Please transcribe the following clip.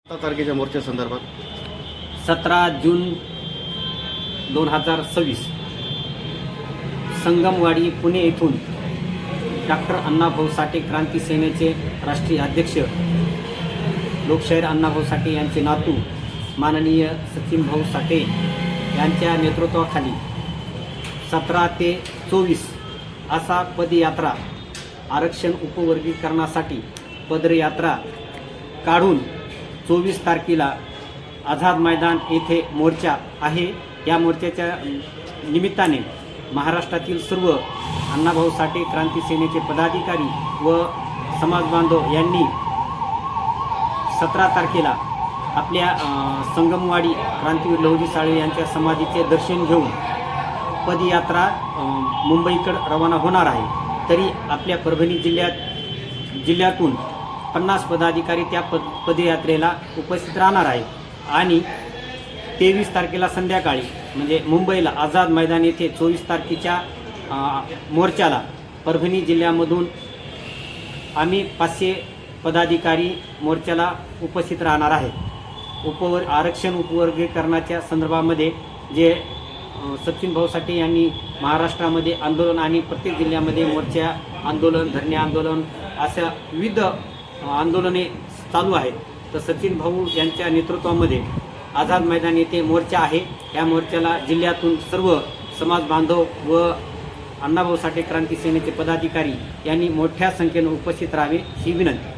तारखेच्या मोर्चा संदर्भात 17 जून 2026 संगमवाडी पुणे येथून डॉक्टर अण्णाभाऊ साठे क्रांती सेनेचे राष्ट्रीय अध्यक्ष लोकशाहीर अण्णाभाऊ साठे यांचे नातू माननीय सचिनभाऊ साठे यांच्या नेतृत्वाखाली 17 ते 24 असा पदयात्रा आरक्षण उपवर्गीकरणासाठी पदयात्रा काढून 24 तारखेला आझाद मैदान येथे मोर्चा आहे। या मोर्चाच्या निमित्ताने महाराष्ट्रातील सर्व अण्णाभाऊ साठे क्रांती सेनेचे पदाधिकारी व समाज बांधव यांनी 17 तारखेला आपल्या संगमवाडी क्रांतीवीर लहुजी साळवे यांच्या समाधीचे दर्शन घेऊन पदयात्रा मुंबईकडे रवाना होणार आहे। तरी आपल्या परभणी जिल्ह्यातून 50 पदाधिकारी त्या पदयात्रेला उपस्थित राहणार आहे आणि 23 तारखेला संध्याकाळी म्हणजे मुंबईला आझाद मैदान येथे 24 तारखेच्या मोर्चाला परभणी जिल्ह्यामधून आम्ही 500 पदाधिकारी मोर्चाला उपस्थित राहणार आहे। आरक्षण उपवर्गीकरणाच्या संदर्भामध्ये जे सचिनभाऊ साठे यांनी महाराष्ट्रामध्ये आंदोलन आणि प्रत्येक जिल्ह्यामध्ये मोर्चा आंदोलन धरणे आंदोलन अशा विविध आंदोलने चालू आहेत। तर सचिन भाऊ यांच्या नेतृत्वामध्ये आझाद मैदान येथे मोर्चा आहे। या मोर्चाला जिल्ह्यातून सर्व समाज बांधव व अण्णाभाऊ साठे क्रांती सेनेचे पदाधिकारी यांनी मोठ्या संख्येने उपस्थित राहावे ही विनंती।